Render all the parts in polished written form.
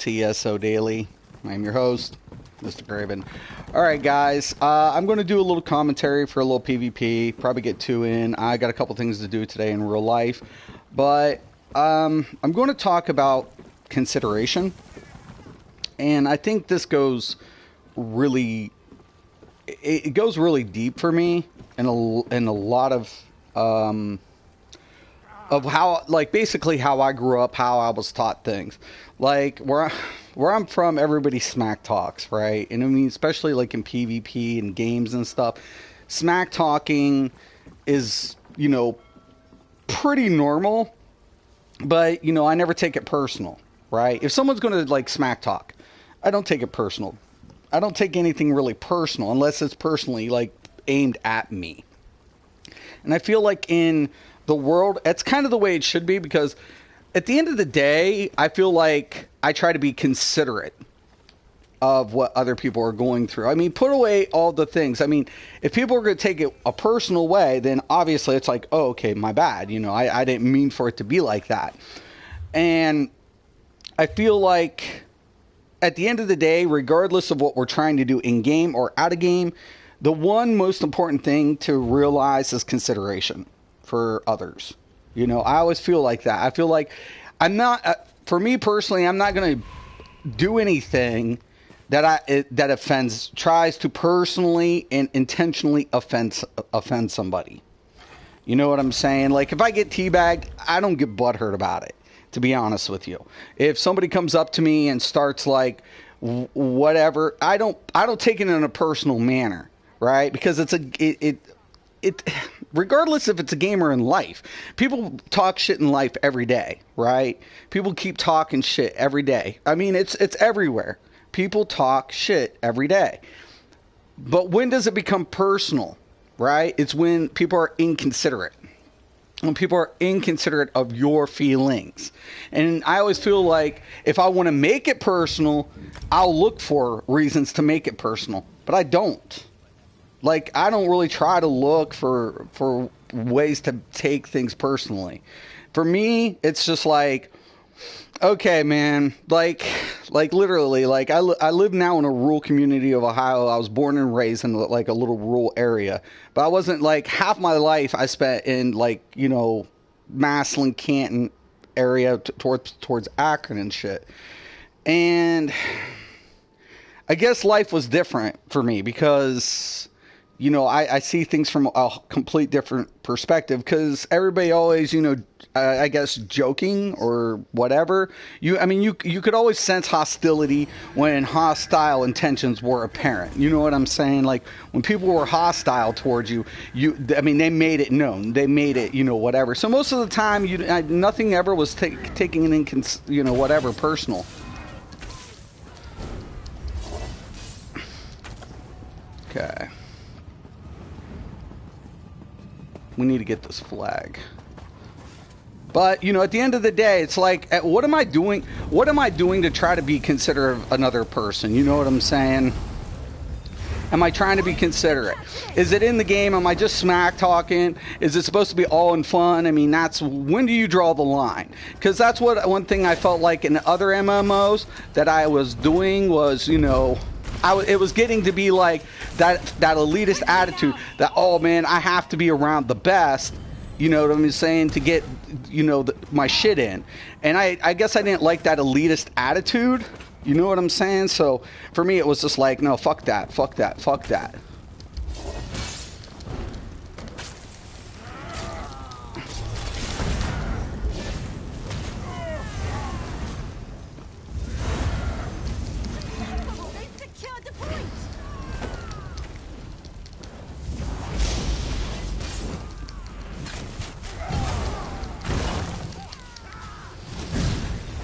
to ESO Daily. I'm your host, Mysticraven. Alright guys, I'm going to do a little commentary for a little PvP, probably get 2 in. I got a couple things to do today in real life, but I'm going to talk about consideration, and I think this goes really, it goes really deep for me, and a lot of how, like, basically how I grew up, how I was taught things. Like, where I'm from, everybody smack talks, right? And I mean, especially like in PvP and games and stuff, smack talking is, you know, pretty normal, but, you know, I never take it personal, right? If someone's going to, like, smack talk, I don't take it personal. I don't take anything really personal unless it's personally, like, aimed at me. And I feel like in the world, it's kind of the way it should be, because at the end of the day, I feel like I try to be considerate of what other people are going through. I mean, put away all the things. I mean, if people are going to take it a personal way, then obviously it's like, oh, okay, my bad. You know, I didn't mean for it to be like that. And I feel like at the end of the day, regardless of what we're trying to do in game or out of game, the one most important thing to realize is consideration for others. You know, I always feel like that. I feel like I'm not, for me personally, I'm not going to do anything that that offends, tries to personally and intentionally offend somebody. You know what I'm saying? Like, if I get teabagged, I don't get butthurt about it, to be honest with you. If somebody comes up to me and starts like whatever, I don't take it in a personal manner, right? Because it's regardless if it's a game or in life, people talk shit in life every day, right? People keep talking shit every day. I mean, it's everywhere. People talk shit every day. But when does it become personal, right? It's when people are inconsiderate. When people are inconsiderate of your feelings. And I always feel like if I want to make it personal, I'll look for reasons to make it personal. But I don't. Like, I don't really try to look for ways to take things personally. For me, it's just like, okay, man, like literally, like I live now in a rural community of Ohio. I was born and raised in like a little rural area, but I wasn't, like, half my life I spent in, like, you know, Massillon, Canton area towards Akron and shit. And I guess life was different for me because, you know, I see things from a complete different perspective, because everybody always, you know, I guess joking or whatever. I mean, you could always sense hostility when hostile intentions were apparent. You know what I'm saying? Like, when people were hostile towards you, I mean, they made it known. They made it, you know, whatever. So most of the time, nothing ever was taking an you know, whatever, personal. Okay. We need to get this flag. But, you know, at the end of the day, it's like, what am I doing? What am I doing to try to be considerate of another person? You know what I'm saying? Am I trying to be considerate? Is it in the game? Am I just smack talking? Is it supposed to be all in fun? I mean, when do you draw the line? Because that's one thing I felt like in other MMOs that I was doing was, you know, it was getting to be like that elitist attitude that, oh man, I have to be around the best, you know what I'm saying, to get, you know, my shit in. And I guess I didn't like that elitist attitude, you know what I'm saying? So for me, it was just like, no, fuck that, fuck that, fuck that.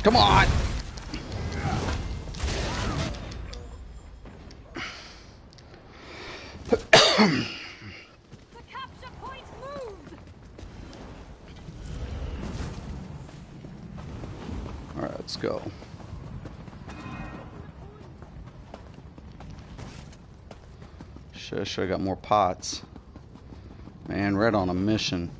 Come on! The capture point moved. Alright, let's go. Should have got more pots. Man, Red on a mission.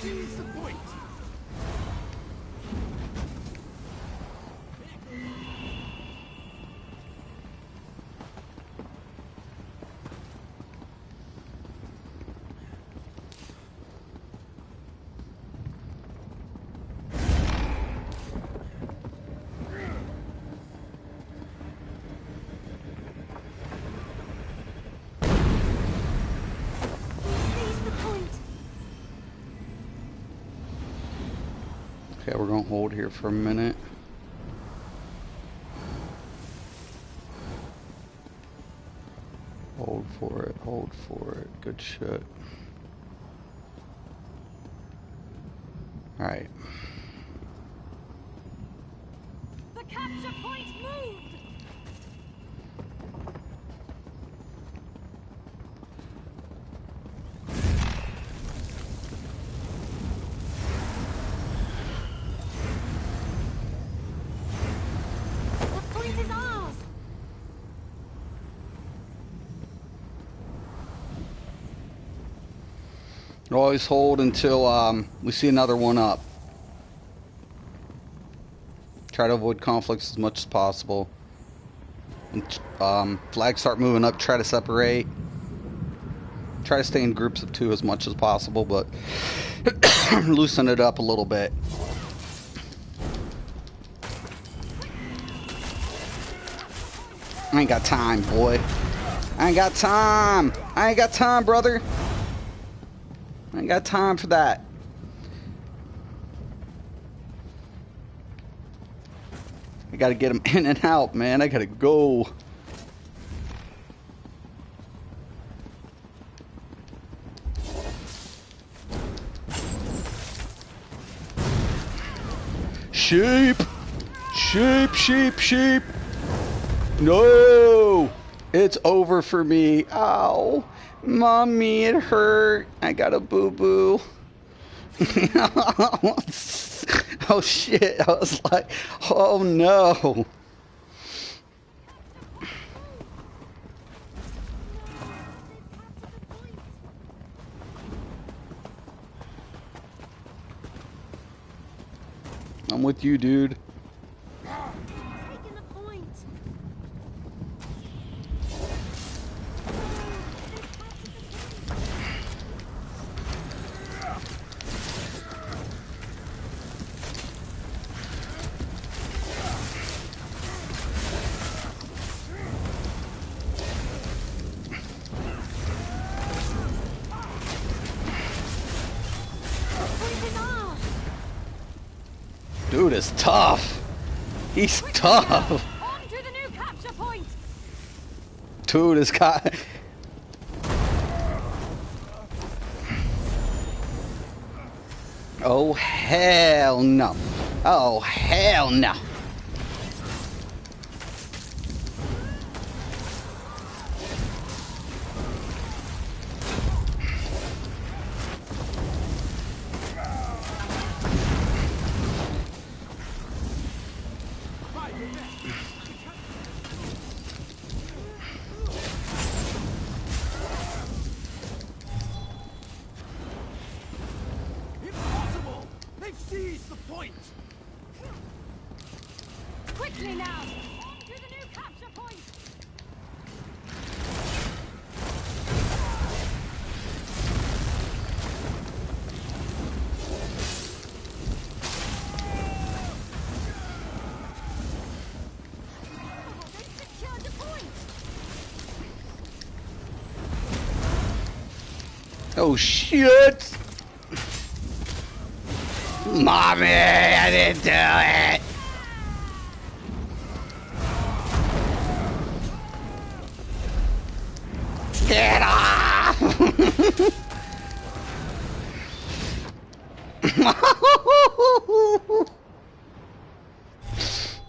seize the point. Okay, we're gonna hold here for a minute. Hold for it, hold for it. Good shit. Alright. The capture point moved! The point is ours! Always hold until we see another one up. Try to avoid conflicts as much as possible. And, flags start moving up, try to separate. Try to stay in groups of 2 as much as possible, but loosen it up a little bit. I ain't got time, boy. I ain't got time. I ain't got time, brother. I ain't got time for that. I gotta get him in and out, man. I gotta go. Sheep! Sheep, sheep, sheep! No! It's over for me. Ow. Mommy, it hurt. I got a boo-boo. Oh shit, I was like, oh no. I'm with you, dude. Taking the point! Dude is tough. He's tough. On to the new capture point! Dude has got... Oh, hell no. Oh, hell no. Impossible! They've seized the point! Quickly now! On to the new capture point! They've secured the point! Oh, shit. Mommy, I didn't do it. Get off!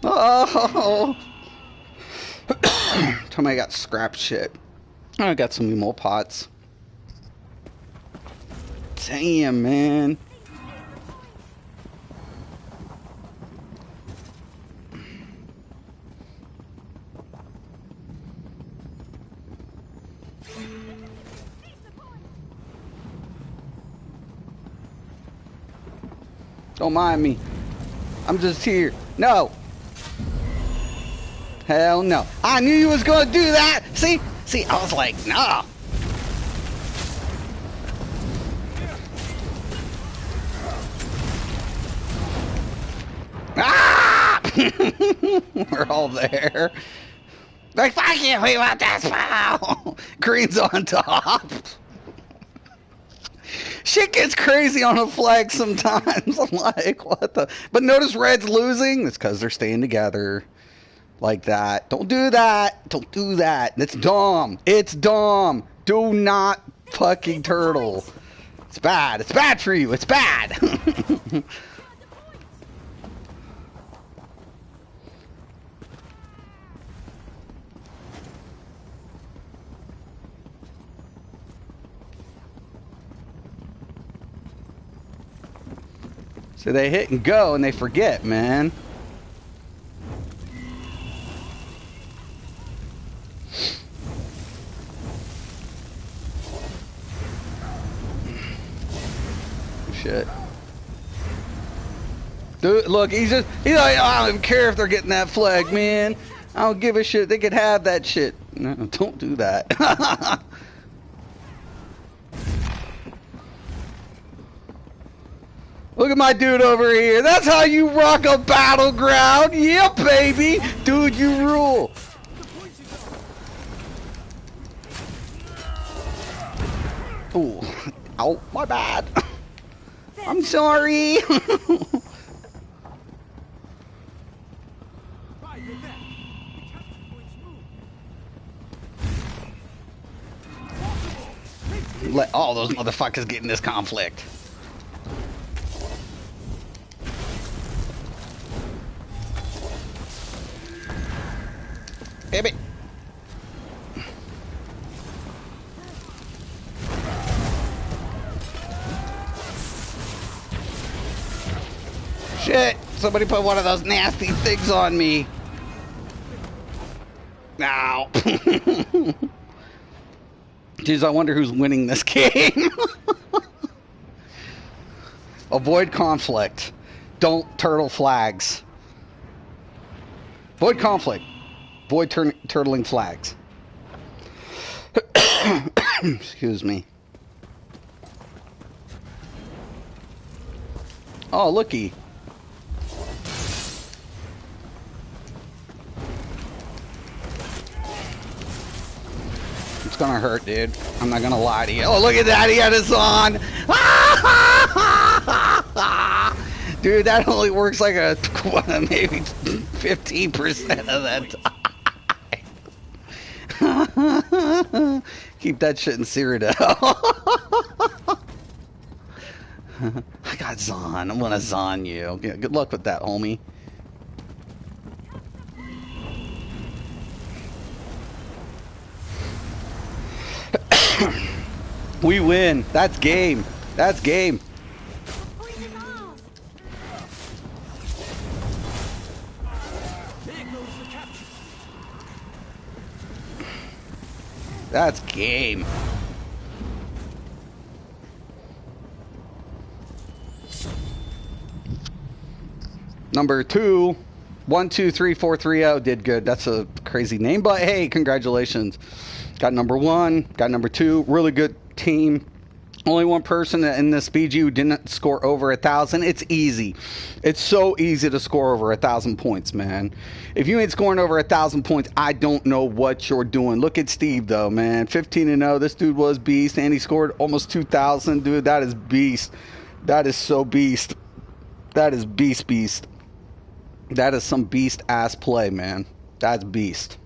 Oh! Tell me I got scrap shit. I got some more pots. Damn, man. Don't mind me. I'm just here. No. Hell no. I knew you was gonna do that. See, I was like, nah. Ah! We're all there. Like, fuck you, we want that spell. Green's on top. Shit gets crazy on a flag sometimes. I'm like, what the? But notice red's losing. It's because they're staying together. Like that. Don't do that. Don't do that. It's dumb. It's dumb. Do not fucking turtle. It's bad. It's bad for you. It's bad. So they hit and go and they forget, man. Shit. Dude, look, he's like, I don't even care if they're getting that flag, man. I don't give a shit. They could have that shit. No, don't do that. Look at my dude over here. That's how you rock a battleground. Yep, baby. Dude, you rule. Ooh. Ow, my bad. I'm sorry. Let all those motherfuckers get in this conflict. Baby. Shit! Somebody put one of those nasty things on me. Ow. Jeez, I wonder who's winning this game. Avoid conflict. Don't turtle flags. Avoid conflict. Avoid turtling flags. Excuse me. Oh, looky. It's gonna hurt, dude. I'm not gonna lie to you. Oh, look at that. He had his on. Dude, that only works like a maybe 15% of that time. Keep that shit in Cyrodiil. I got Zon. I'm gonna Zon you. Yeah, good luck with that, homie. We win. That's game. That's game. That's game. Number 2, 123430 did good. That's a crazy name, but hey, congratulations. Got number 1, got number 2. Really good team. Only one person in this BG who didn't score over 1,000. It's easy. It's so easy to score over 1,000 points, man. If you ain't scoring over 1,000 points, I don't know what you're doing. Look at Steve, though, man. 15-0. This dude was beast, and he scored almost 2,000. Dude, that is beast. That is so beast. That is beast. That is some beast-ass play, man. That's beast.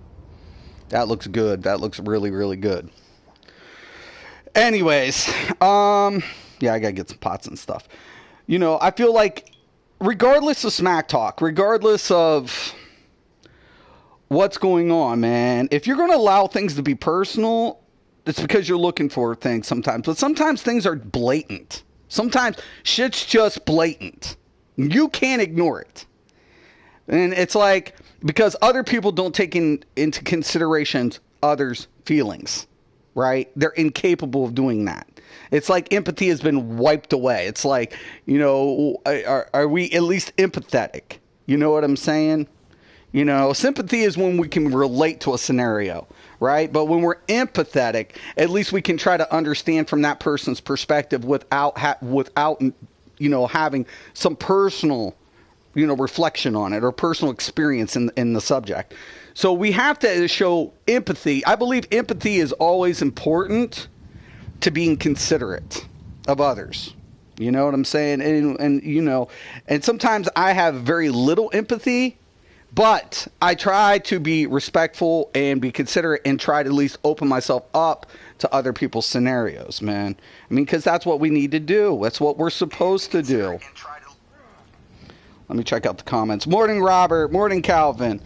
That looks good. That looks really, really good. Anyways, yeah, I gotta get some pots and stuff. You know, I feel like regardless of smack talk, regardless of what's going on, man, if you're gonna allow things to be personal, it's because you're looking for things sometimes. But sometimes things are blatant. Sometimes shit's just blatant. You can't ignore it. And it's like, because other people don't take into consideration others' feelings. Right? They're incapable of doing that. It's like empathy has been wiped away. It's like, are we at least empathetic? You know what I'm saying? Sympathy is when we can relate to a scenario, right? But when we're empathetic, at least we can try to understand from that person's perspective without having some personal, reflection on it or personal experience in the subject. So we have to show empathy. I believe empathy is always important to being considerate of others. You know what I'm saying? And sometimes I have very little empathy, but I try to be respectful and be considerate and try to at least open myself up to other people's scenarios, man. I mean, because that's what we need to do. That's what we're supposed to do. Let me check out the comments. Morning, Robert. Morning, Calvin.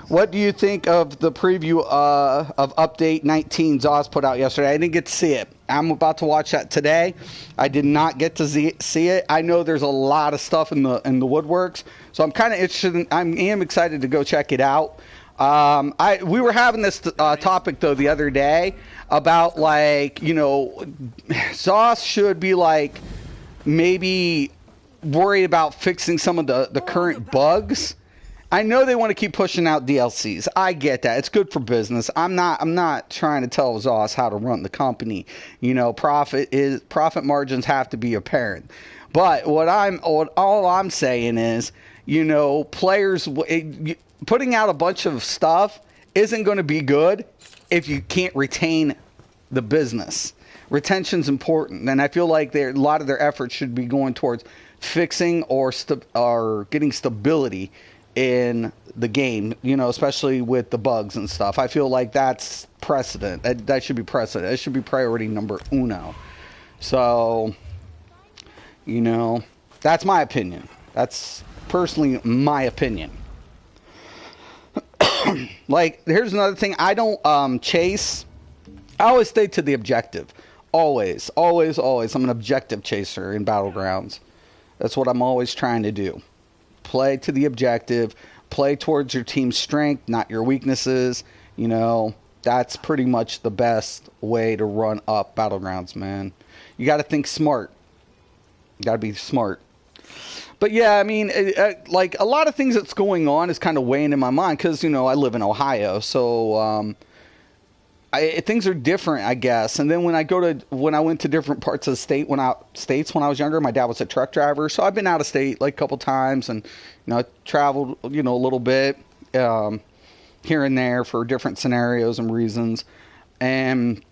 What do you think of the preview of Update 19 Zoz put out yesterday? I didn't get to see it. I'm about to watch that today. I did not get to see it. I know there's a lot of stuff in the woodworks, so I'm kind of interested. I am excited to go check it out. We were having this topic though the other day about Zoz should be maybe worried about fixing some of the current bugs. I know they want to keep pushing out DLCs. I get that. It's good for business. I'm not trying to tell Zoss how to run the company. Profit margins have to be apparent. But all I'm saying is, players putting out a bunch of stuff isn't going to be good if you can't retain the business. Retention's important, and I feel like a lot of their efforts should be going towards fixing or getting stability in the game, especially with the bugs and stuff. I feel like that's precedent. That should be precedent. It should be priority number uno. So, that's my opinion. That's personally my opinion. Here's another thing. I don't chase. I always stay to the objective. Always, always, always. I'm an objective chaser in Battlegrounds. That's what I'm always trying to do. Play to the objective, play towards your team's strength, not your weaknesses. That's pretty much the best way to run up Battlegrounds, man. You got to think smart. You got to be smart. But yeah, I mean, a lot of things that's going on is kind of weighing in my mind because, I live in Ohio. So, things are different, I guess. And then when I went to different parts of the state when I was younger, my dad was a truck driver, so I've been out of state a couple times, and I traveled a little bit here and there for different scenarios and reasons. And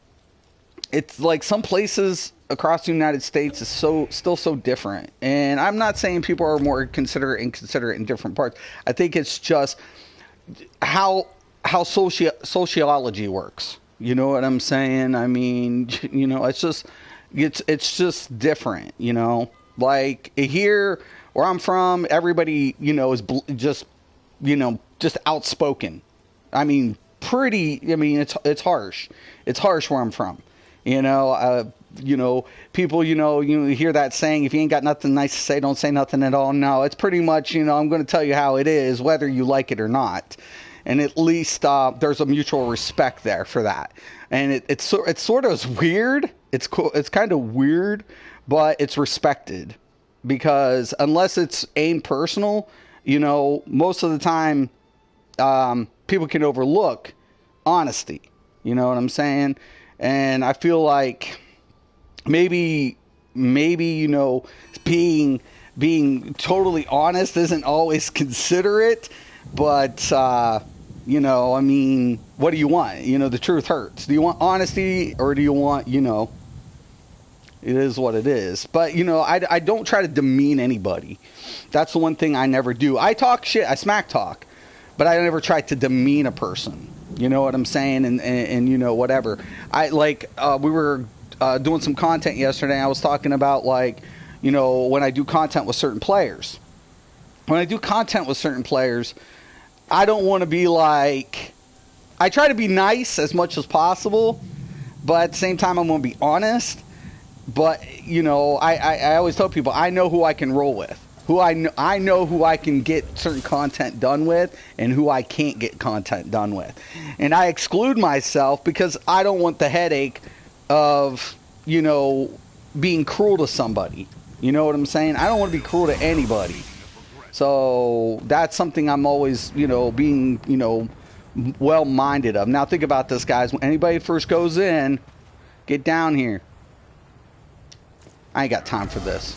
it's some places across the United States is still so different. And I'm not saying people are more considerate in different parts. I think it's just how sociology works. You know what I'm saying? I mean, it's just different, here where I'm from, everybody, is just outspoken. I mean, it's harsh. It's harsh where I'm from, people, you hear that saying, if you ain't got nothing nice to say, don't say nothing at all. No, it's pretty much, I'm going to tell you how it is, whether you like it or not. And at least there's a mutual respect there for that. And it's sort of weird. It's cool. It's kind of weird, but it's respected because unless it's aimed personal, most of the time people can overlook honesty. You know what I'm saying? And I feel like maybe being totally honest isn't always considerate, but I mean, what do you want? The truth hurts. Do you want honesty or do you want, it is what it is. But, I don't try to demean anybody. That's the one thing I never do. I talk shit. I smack talk. But I never try to demean a person. You know what I'm saying? And whatever. We were doing some content yesterday. I was talking about, when I do content with certain players. When I do content with certain players, I don't want to be I try to be nice as much as possible, but at the same time, I'm going to be honest. But, I always tell people, I know who I can roll with. I know who I can get certain content done with and who I can't get content done with. And I exclude myself because I don't want the headache of, being cruel to somebody. You know what I'm saying? I don't want to be cruel to anybody. So that's something I'm always, being, well-minded of. Now think about this, guys. When anybody first goes in, get down here. I ain't got time for this.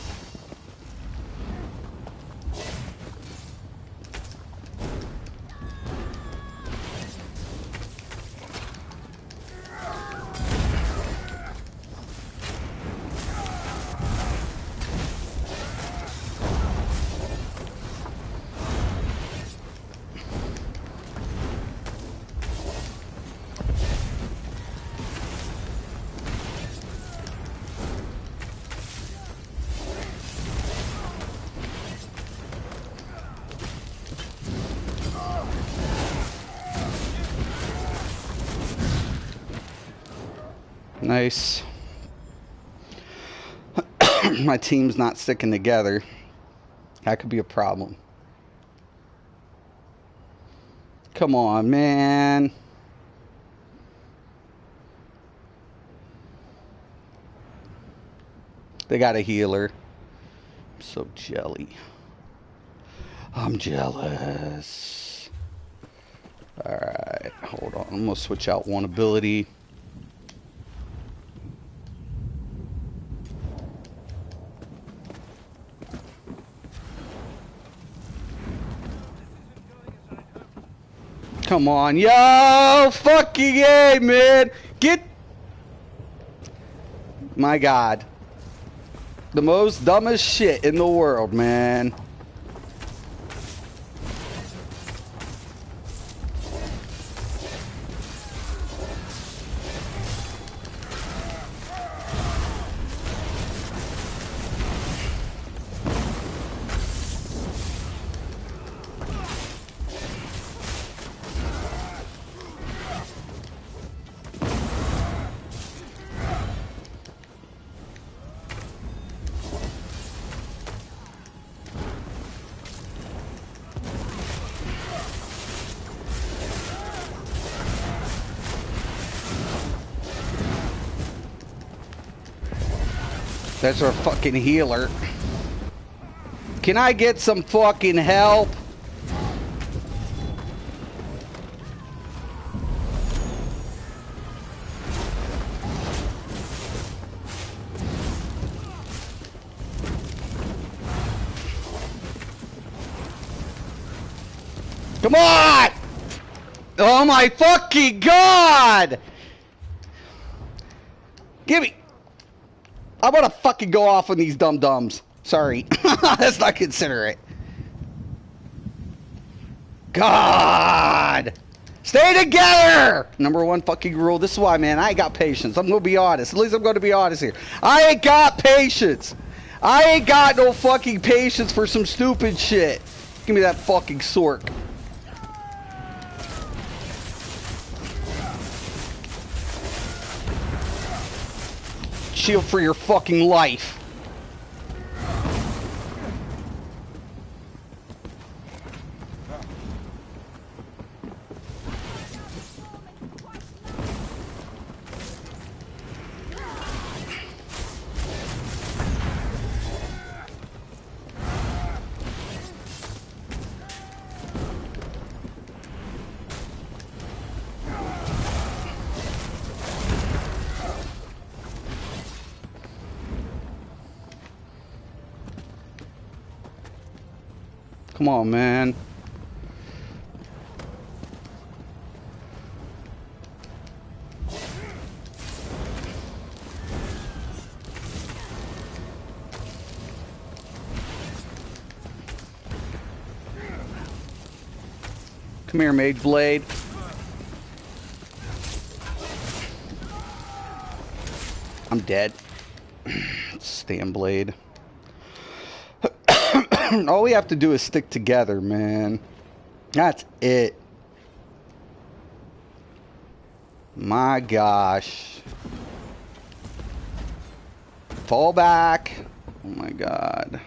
Nice. My team's not sticking together. That could be a problem. Come on, man. They got a healer. I'm so jelly. I'm jealous. Alright, hold on. I'm going to switch out one ability. Come on, yo, fucking A, man. Get, my God, the most dumbest shit in the world, man. That's our fucking healer. Can I get some fucking help? Come on! Oh my fucking God! Give me... I'm gonna fucking go off on these dum-dums. Sorry. Let's not consider it. God! Stay together! Number one fucking rule. This is why, man, I ain't got patience. I'm gonna be honest. At least I'm gonna be honest here. I ain't got patience. I ain't got no fucking patience for some stupid shit. Give me that fucking sork. Shield for your fucking life. Come on, man. Come here, Mage Blade. I'm dead. Stand Blade. All we have to do is stick together, man. That's it. My gosh. Fall back. Oh my God.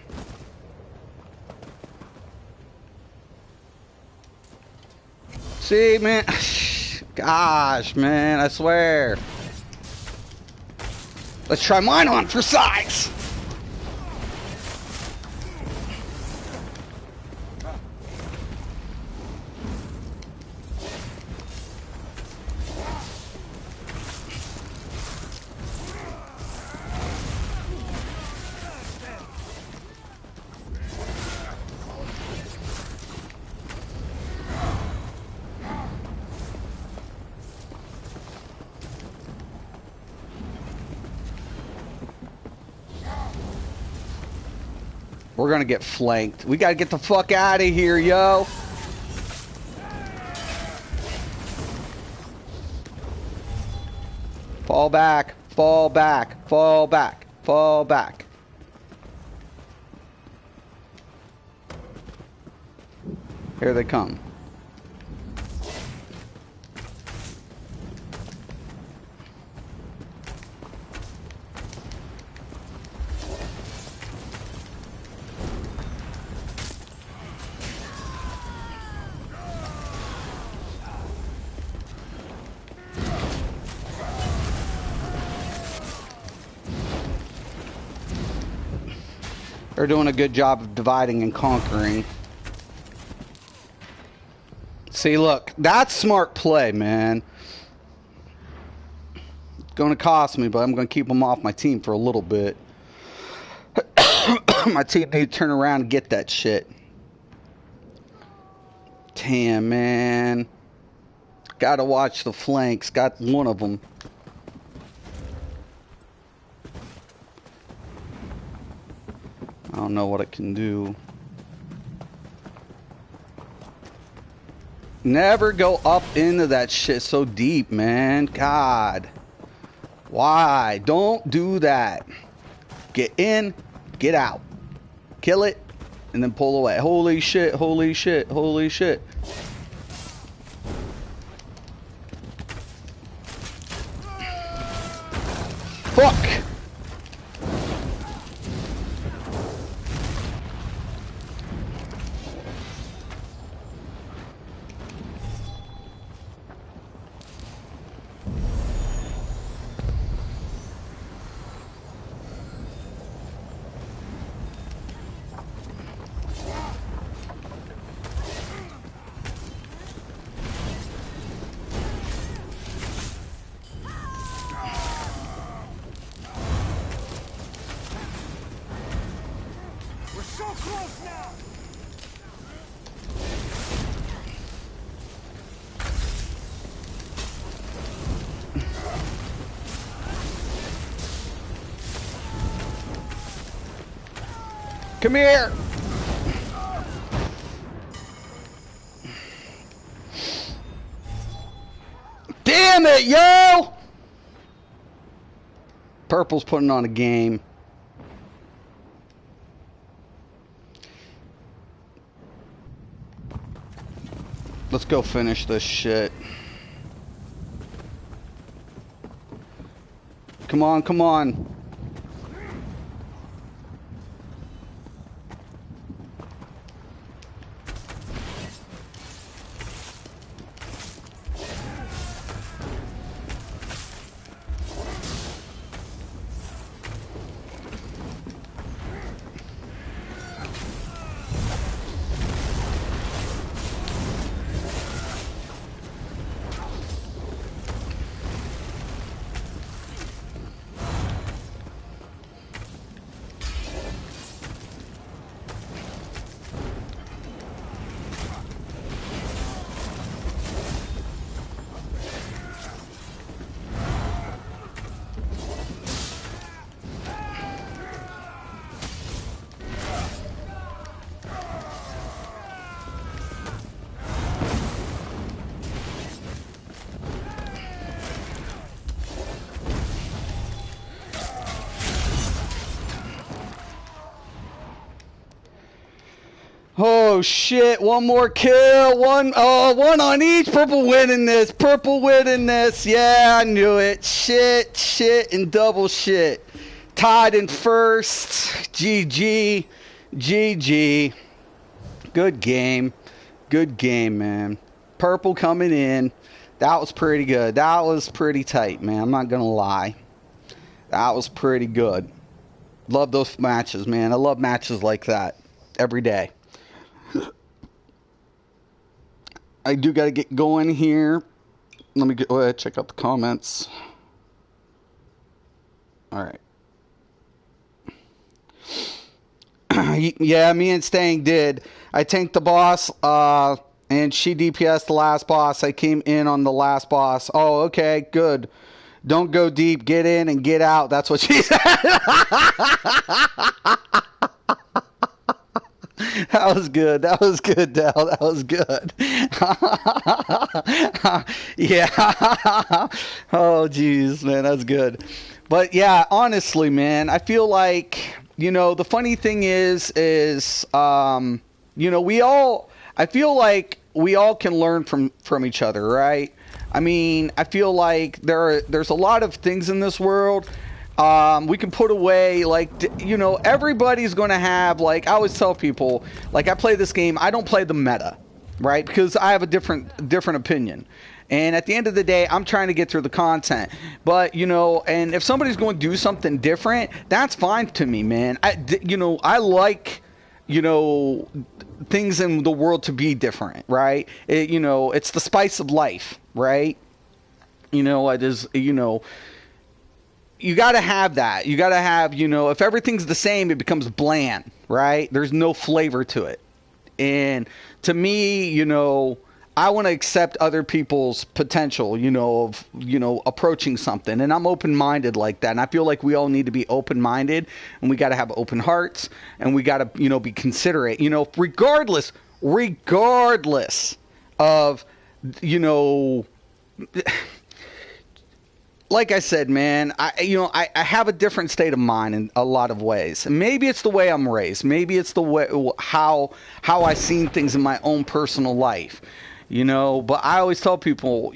See, man. Gosh, man. I swear. Let's try mine on for size. We're gonna get flanked. We gotta get the fuck out of here, yo. Fall back, fall back, fall back, fall back. Here they come. They're doing a good job of dividing and conquering. See, look, that's smart play, man. It's going to cost me, but I'm going to keep them off my team for a little bit. My team need to turn around and get that shit. Damn, man. Gotta watch the flanks. Got one of them. I don't know what it can do. Never go up into that shit so deep, man. God. Why? Don't do that. Get in, get out. Kill it, and then pull away. Holy shit, holy shit, holy shit. Fuck! Come here! Damn it, yo! Purple's putting on a game. Let's go finish this shit. Come on, come on. Oh shit, one more kill, one on each. Purple winning this, purple winning this. Yeah, I knew it. Shit, shit, and double shit. Tied in first. GG, GG. Good game, man. Purple coming in. That was pretty good. That was pretty tight, man. I'm not gonna lie. That was pretty good. Love those matches, man. I love matches like that every day. I do got to get going here. Let me go ahead, check out the comments. All right. Yeah, me and Stang did. I tanked the boss, and she DPS'd the last boss. I came in on the last boss. Oh, okay, good. Don't go deep. Get in and get out. That's what she said. That was good. That was good, Dell. That was good. Yeah. Oh, jeez, man. That's good. But, yeah, honestly, man, I feel like, the funny thing is, I feel like we all can learn from each other, right? I mean, I feel like there's a lot of things in this world we can put away. Like, everybody's going to have, like, I always tell people, like, I play this game, I don't play the meta, right? Because I have a different opinion. And at the end of the day, I'm trying to get through the content. But, and if somebody's going to do something different, that's fine to me, man. I like, things in the world to be different, right? It's the spice of life, right? It is, you got to have that. You got to have, if everything's the same, it becomes bland, right? There's no flavor to it. And to me, I want to accept other people's potential, of, approaching something. And I'm open-minded like that. And I feel like we all need to be open-minded, and we got to have open hearts, and we got to, be considerate, regardless of, like I said, man, I have a different state of mind in a lot of ways. And maybe it's the way I'm raised. Maybe it's the way how I seen things in my own personal life, But I always tell people,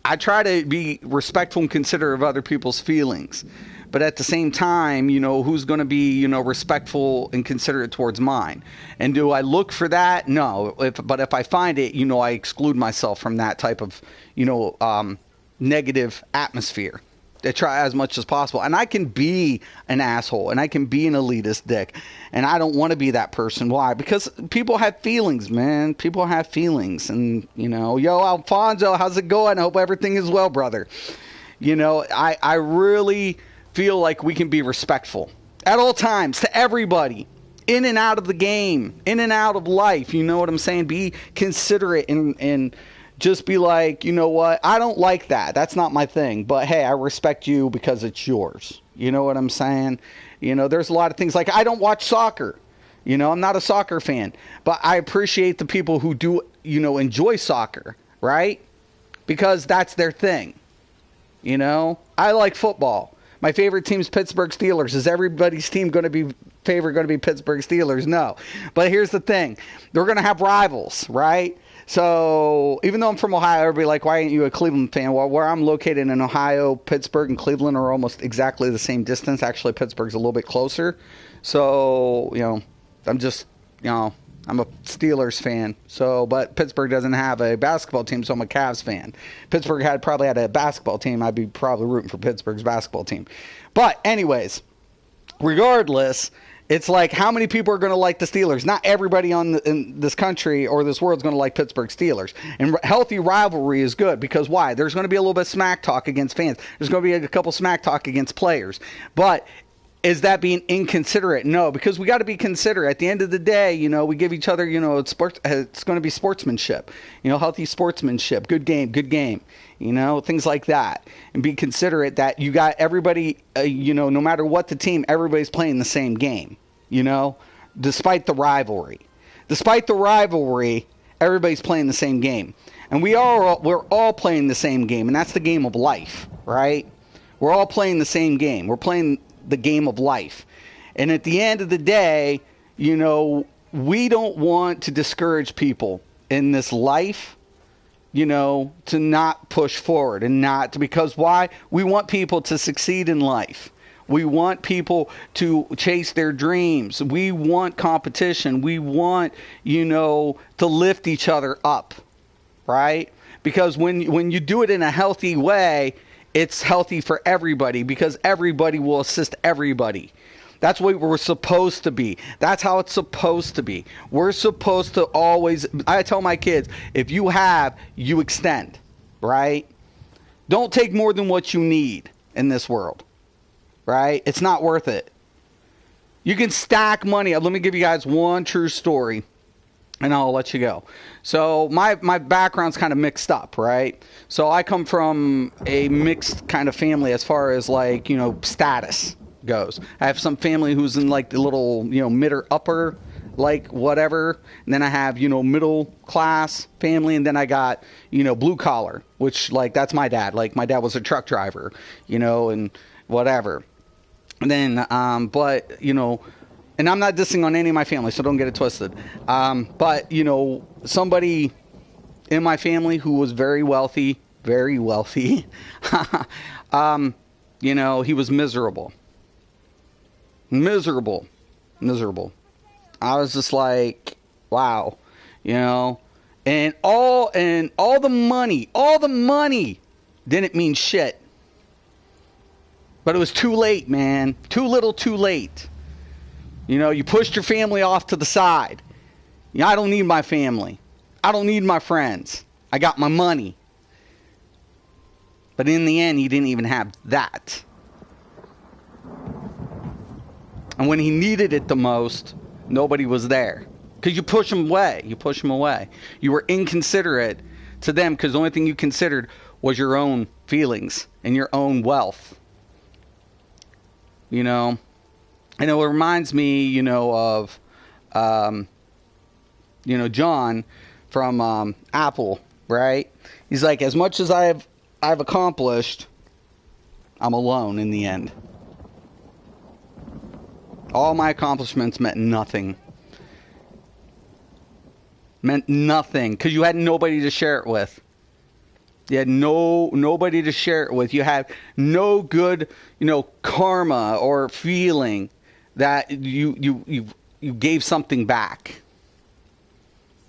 I try to be respectful and considerate of other people's feelings. But at the same time, who's going to be, respectful and considerate towards mine? And do I look for that? No. But if I find it, I exclude myself from that type of, negative atmosphere. I try as much as possible. And I can be an asshole, and I can be an elitist dick, and I don't want to be that person. Why? Because people have feelings, man. People have feelings. And, yo, Alfonso, how's it going? I hope everything is well, brother. I really feel like we can be respectful at all times to everybody, in and out of the game, in and out of life. You know what I'm saying? Be considerate and just be like, you know what? I don't like that. That's not my thing. But, hey, I respect you because it's yours. You know what I'm saying? There's a lot of things. Like, I don't watch soccer. I'm not a soccer fan. But I appreciate the people who do, enjoy soccer, right? Because that's their thing. I like football. My favorite team's Pittsburgh Steelers. Is everybody's team going to be Pittsburgh Steelers? No. But here's the thing. They're going to have rivals, right? So, even though I'm from Ohio, everybody like, why aren't you a Cleveland fan? Well, where I'm located in Ohio, Pittsburgh and Cleveland are almost exactly the same distance. Actually, Pittsburgh's a little bit closer. So, I'm just, I'm a Steelers fan. So, but Pittsburgh doesn't have a basketball team, so I'm a Cavs fan. Pittsburgh probably had a basketball team. I'd be probably rooting for Pittsburgh's basketball team. But anyways, regardless, it's like, how many people are going to like the Steelers? Not everybody in this country or this world is going to like Pittsburgh Steelers. And healthy rivalry is good because why? There's going to be a little bit of smack talk against fans. There's going to be a couple smack talk against players. But is that being inconsiderate? No, because we got to be considerate. At the end of the day, we give each other, it's going to be sportsmanship, healthy sportsmanship, good game, things like that. And be considerate that you got everybody, no matter what the team, everybody's playing the same game, despite the rivalry. Despite the rivalry, everybody's playing the same game. And we're all playing the same game, and that's the game of life, right? We're all playing the same game. We're playing the game of life. And at the end of the day, we don't want to discourage people in this life, to not push forward and not to, because why? We want people to succeed in life. We want people to chase their dreams. We want competition. We want, to lift each other up, right? Because when you do it in a healthy way, it's healthy for everybody because everybody will assist everybody. That's what we're supposed to be. That's how it's supposed to be. We're supposed to always, I tell my kids, if you have, you extend, right? Don't take more than what you need in this world, right? It's not worth it. You can stack money. Let me give you guys one true story, and I'll let you go. So my background's kind of mixed up, right? So I come from a mixed kind of family as far as like, status goes. I have some family who's in like the little, mid or upper, like whatever. And then I have, middle class family. And then I got, blue collar, which like, that's my dad. Like my dad was a truck driver, and whatever. And then, and I'm not dissing on any of my family, so don't get it twisted. But, somebody in my family who was very wealthy, he was miserable. Miserable. I was just like, wow, and all the money didn't mean shit. But it was too late, man. Too little, too late. You pushed your family off to the side. I don't need my family. I don't need my friends. I got my money. But in the end, he didn't even have that. And when he needed it the most, nobody was there. Because you push them away. You were inconsiderate to them because the only thing you considered was your own feelings and your own wealth. And it reminds me, of, John from Apple, right? He's like, as much as I've accomplished, I'm alone in the end. All my accomplishments meant nothing. Because you had nobody to share it with. You had nobody to share it with. You had no good, karma or feeling that you gave something back.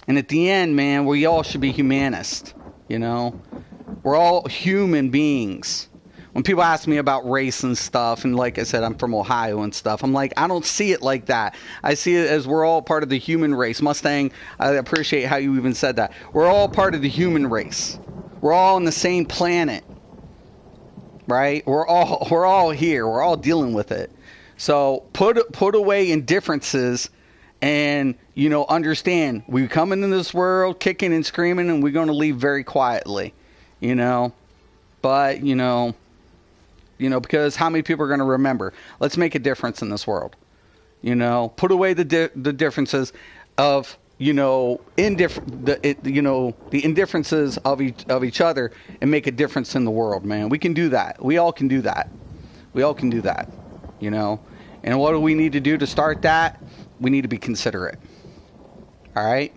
And at the end, man, we all should be humanist, We're all human beings. When people ask me about race and stuff, and like I said, I'm from Ohio and stuff, I'm like, I don't see it like that. I see it as we're all part of the human race. Mustang, I appreciate how you even said that. We're all part of the human race. We're all on the same planet, right? We're all here. We're all dealing with it. So put away indifferences and, understand we come into this world kicking and screaming and we're going to leave very quietly, but, because how many people are going to remember? Let's make a difference in this world, put away the differences of, the indifferences of each other and make a difference in the world, man. We can do that. We all can do that. And what do we need to do to start that? We need to be considerate. All right.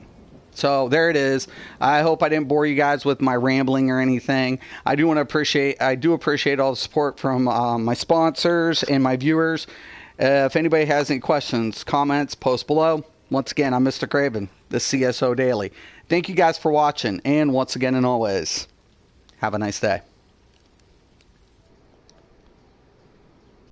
So there it is. I hope I didn't bore you guys with my rambling or anything. I do appreciate all the support from my sponsors and my viewers. If anybody has any questions, comments, post below. Once again, I'm Mysticraven, the ESO Daily. Thank you guys for watching, and once again and always, have a nice day.